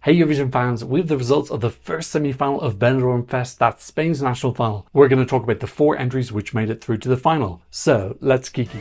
Hey Eurovision fans, we have the results of the first semi-final of Benidorm Fest, that's Spain's national final. We're going to talk about the 4 entries which made it through to the final. So, let's kiki.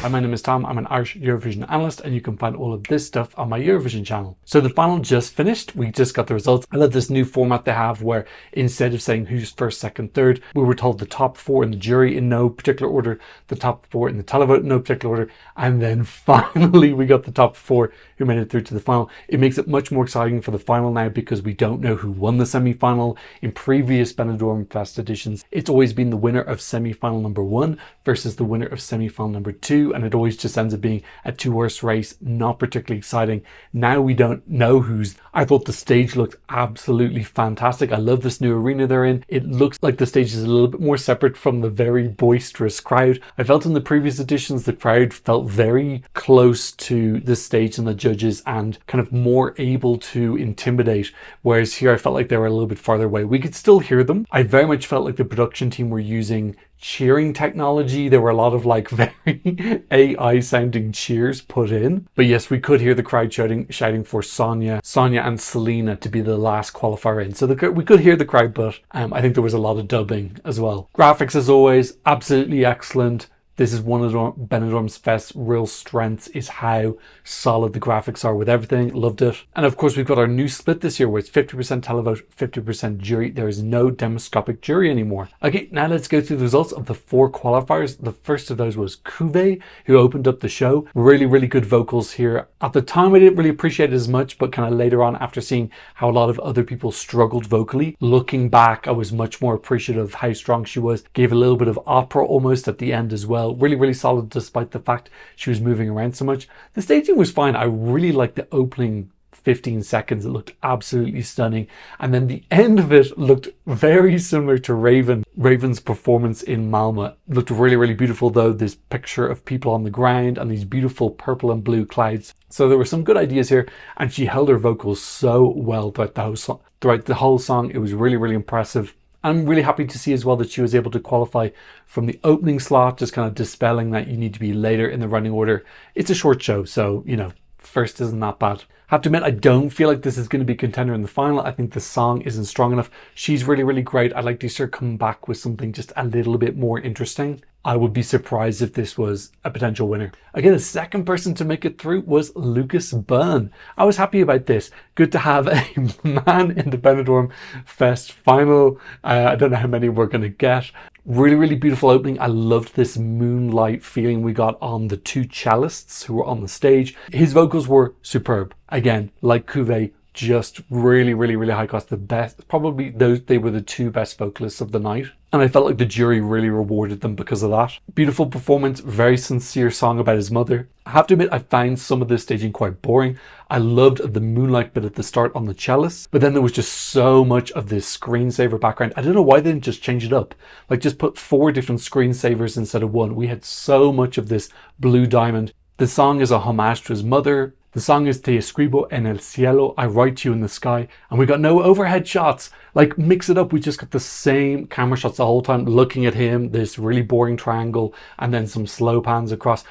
Hi, my name is Tom, I'm an Irish Eurovision analyst and you can find all of this stuff on my Eurovision channel. So the final just finished, we just got the results. I love this new format they have where instead of saying who's first, second, third, we were told the top 4 in the jury in no particular order, the top 4 in the televote in no particular order, and then finally we got the top 4 who made it through to the final. It makes it much more exciting for the final now because we don't know who won the semi-final. In previous Benidorm Fest editions, it's always been the winner of semi-final number 1 versus the winner of semi-final number 2, and it always just ends up being a 2-horse race, not particularly exciting. Now we don't know who's... I thought the stage looked absolutely fantastic. I love this new arena they're in. It looks like the stage is a little bit more separate from the very boisterous crowd. I felt in the previous editions the crowd felt very close to the stage and the judges and kind of more able to intimidate, whereas here I felt like they were a little bit farther away. We could still hear them. I very much felt like the production team were using cheering technology. There were a lot of like very AI sounding cheers put in, but yes, we could hear the crowd shouting for Sonia and Selena to be the last qualifier in. So we could hear the crowd, but I think there was a lot of dubbing as well. Graphics as always, absolutely excellent. This is one of Benidorm Fest's real strengths, is how solid the graphics are with everything. Loved it. And of course, we've got our new split this year where it's 50% televote, 50% jury. There is no demoscopic jury anymore. Okay, now let's go through the results of the 4 qualifiers. The first of those was Kuve, who opened up the show. Really good vocals here. At the time, I didn't really appreciate it as much, but kind of later on, after seeing how a lot of other people struggled vocally, looking back, I was much more appreciative of how strong she was. Gave a little bit of opera almost at the end as well. Really solid despite the fact she was moving around so much. The staging was fine. I really liked the opening 15 seconds. It looked absolutely stunning. And then the end of it looked very similar to Raven's performance in Malmö. It looked really beautiful though. This picture of people on the ground and these beautiful purple and blue clouds. So there were some good ideas here and she held her vocals so well throughout the whole song. It was really impressive. I'm really happy to see as well that she was able to qualify from the opening slot, just kind of dispelling that you need to be later in the running order. It's a short show, so, you know, first isn't that bad. I have to admit, I don't feel like this is going to be a contender in the final. I think the song isn't strong enough. She's really great. I'd like to see her come back with something just a little bit more interesting. I would be surprised if this was a potential winner. Again, the second person to make it through was Lucas Byrne. I was happy about this. Good to have a man in the Benidorm Fest final. I don't know how many we're going to get. Really beautiful opening. I loved this moonlight feeling we got on the 2 cellists who were on the stage. His vocals were superb. Again, like Kuve, just really high class. The best, probably they were the 2 best vocalists of the night. And I felt like the jury really rewarded them because of that. Beautiful performance, very sincere song about his mother. I have to admit, I found some of this staging quite boring. I loved the moonlight bit at the start on the cellists, but then there was just so much of this screensaver background. I don't know why they didn't just change it up. Like just put 4 different screensavers instead of 1. We had so much of this blue diamond. The song is a homage to his mother. The song is Te escribo en el cielo, I write you in the sky. And we got no overhead shots. Like mix it up, we just got the same camera shots the whole time, looking at him, this really boring triangle, and then some slow pans across.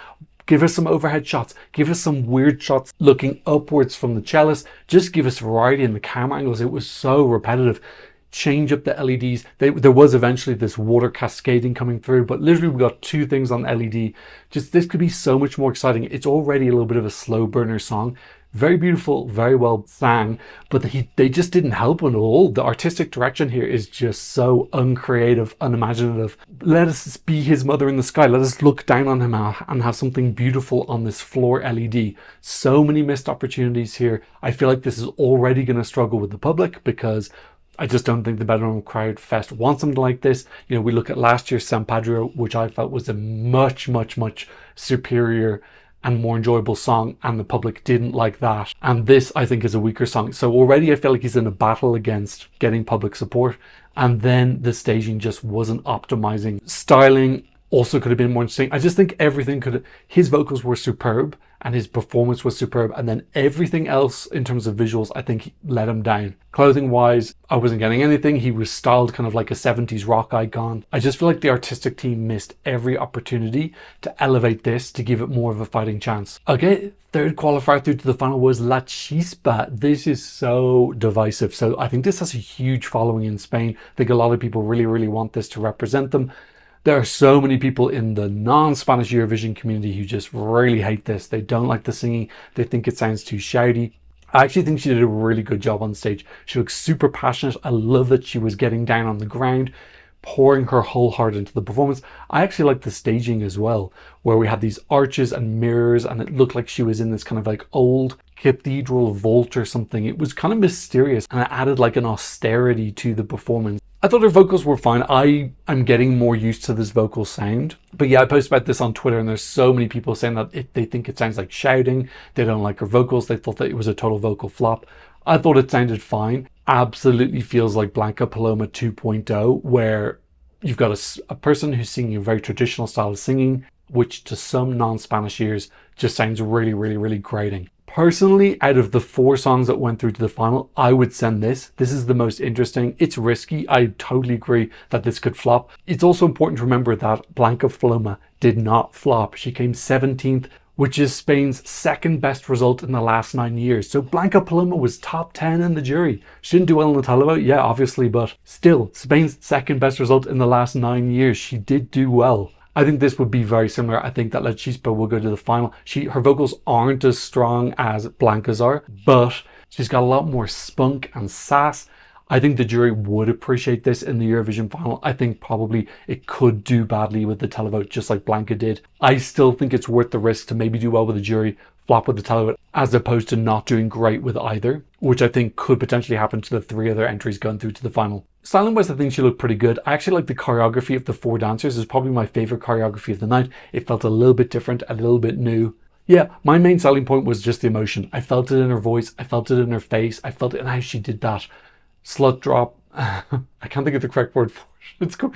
Give us some overhead shots. Give us some weird shots looking upwards from the cellist. Just give us variety in the camera angles. It was so repetitive. Change up the LEDs. There was eventually this water cascading coming through, but literally we got 2 things on LED. Just this could be so much more exciting. It's already a little bit of a slow burner song. Very beautiful, very well sang, but they just didn't help at all. The artistic direction here is just so uncreative, unimaginative. Let us be his mother in the sky. Let us look down on him and have something beautiful on this floor LED. So many missed opportunities here. I feel like this is already going to struggle with the public because I just don't think the Benidorm Crowd Fest wants something like this. You know, we look at last year's San Padre, which I felt was a much superior and more enjoyable song, and the public didn't like that. And this, I think, is a weaker song. So already I feel like he's in a battle against getting public support. And then the staging just wasn't optimizing. Styling, also could have been more interesting. I just think everything his vocals were superb and his performance was superb, and then everything else in terms of visuals I think let him down. Clothing wise, I wasn't getting anything. He was styled kind of like a 70s rock icon. I just feel like the artistic team missed every opportunity to elevate this, to give it more of a fighting chance. Okay, third qualifier through to the final was Lachispa. This is so divisive. So I think this has a huge following in Spain. I think a lot of people really want this to represent them. There are so many people in the non-Spanish Eurovision community who just really hate this. They don't like the singing. They think it sounds too shouty. I actually think she did a really good job on stage. She looks super passionate. I love that she was getting down on the ground, pouring her whole heart into the performance. I actually like the staging as well, where we had these arches and mirrors, and it looked like she was in this kind of like old cathedral vault or something. It was kind of mysterious, and it added like an austerity to the performance. I thought her vocals were fine. I'm getting more used to this vocal sound. But yeah, I posted about this on Twitter, and there's so many people saying that they think it sounds like shouting. They don't like her vocals. They thought that it was a total vocal flop. I thought it sounded fine. Absolutely feels like Blanca Paloma 2.0, where you've got a person who's singing a very traditional style of singing, which to some non-Spanish ears just sounds really grating. Personally, out of the 4 songs that went through to the final, I would send this. This is the most interesting. It's risky. I totally agree that this could flop. It's also important to remember that Blanca Paloma did not flop. She came 17th, which is Spain's second best result in the last 9 years. So Blanca Paloma was top 10 in the jury. She didn't do well in the televote, yeah, obviously, but still, Spain's second best result in the last 9 years. She did do well. I think this would be very similar. I think that Lachispa will go to the final. Her vocals aren't as strong as Blanca's are, but she's got a lot more spunk and sass. I think the jury would appreciate this in the Eurovision final. I think probably it could do badly with the televote, just like Blanca did. I still think it's worth the risk to maybe do well with the jury, flop with the televote, as opposed to not doing great with either, which I think could potentially happen to the 3 other entries going through to the final. Styling wise, I think she looked pretty good. I actually like the choreography of the 4 dancers. It's probably my favorite choreography of the night. It felt a little bit different, a little bit new. Yeah, my main selling point was just the emotion. I felt it in her voice. I felt it in her face. I felt it in how she did that slut drop. I can't think of the correct word for it. It's called,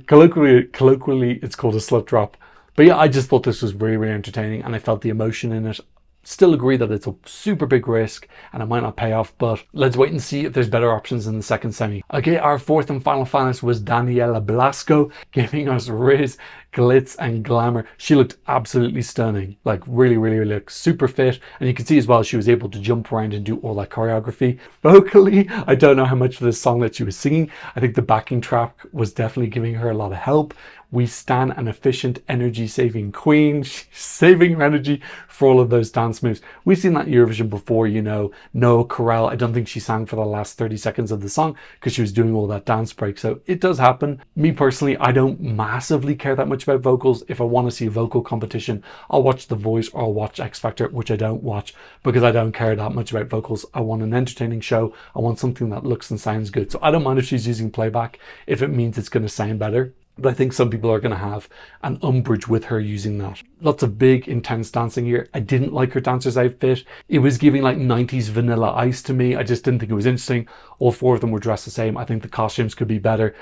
colloquially, it's called a slut drop. But yeah, I just thought this was really entertaining, and I felt the emotion in it. Still agree that it's a super big risk and it might not pay off, but let's wait and see if there's better options in the second semi. Okay, our 4th and final finalist was Daniela Blasco, giving us Riz, glitz and glamour. She looked absolutely stunning, like really looked super fit, and you can see as well she was able to jump around and do all that choreography. Vocally, I don't know how much of this song that she was singing. I think the backing track was definitely giving her a lot of help. We stan an efficient energy saving queen. She's saving her energy for all of those dance moves. We've seen that in Eurovision before, you know. Noah Corral, I don't think she sang for the last 30 seconds of the song because she was doing all that dance break. So it does happen. Me personally, I don't massively care that much about vocals. If I want to see a vocal competition, I'll watch The Voice or I'll watch X Factor, which I don't watch because I don't care that much about vocals. I want an entertaining show. I want something that looks and sounds good. So I don't mind if she's using playback if it means it's going to sound better. But I think some people are going to have an umbrage with her using that. Lots of big, intense dancing here. I didn't like her dancer's outfit. It was giving like 90s Vanilla Ice to me. I just didn't think it was interesting. All 4 of them were dressed the same. I think the costumes could be better.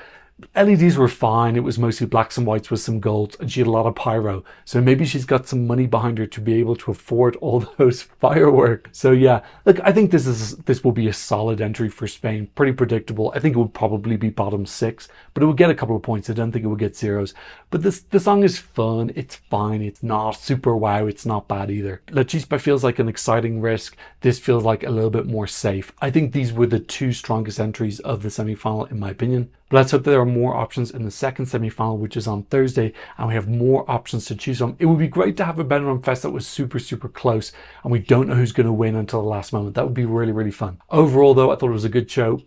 LEDs were fine. It was mostly blacks and whites with some golds, and she had a lot of pyro. So maybe she's got some money behind her to be able to afford all those fireworks. So yeah, look, I think this will be a solid entry for Spain. Pretty predictable. I think it would probably be bottom 6, but it would get a couple of points. I don't think it would get zeros. But the song is fun. It's fine. It's not super wow. It's not bad either. Lachispa feels like an exciting risk. This feels like a little bit more safe. I think these were the 2 strongest entries of the semi-final in my opinion. But let's hope that there are more options in the second semi-final, which is on Thursday, and we have more options to choose from. It would be great to have a Benidorm Fest that was super close, and we don't know who's going to win until the last moment. That would be really fun. Overall, though, I thought it was a good show.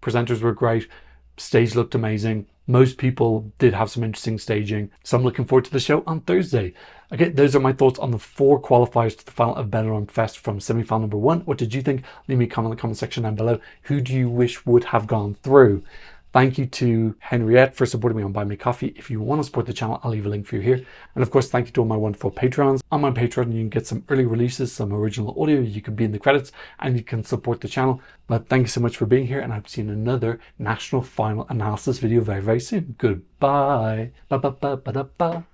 Presenters were great. Stage looked amazing. Most people did have some interesting staging. So I'm looking forward to the show on Thursday. Okay, those are my thoughts on the 4 qualifiers to the final of Benidorm Fest from semi-final number 1. What did you think? Leave me a comment in the comment section down below. Who do you wish would have gone through? Thank you to Henriette for supporting me on Buy Me Coffee. If you want to support the channel, I'll leave a link for you here. And of course, thank you to all my wonderful patrons. On my Patreon, you can get some early releases, some original audio, you can be in the credits, and you can support the channel. But thank you so much for being here, and I hope to see you in another national final analysis video very, very soon. Goodbye. Ba, ba, ba, ba, da, ba.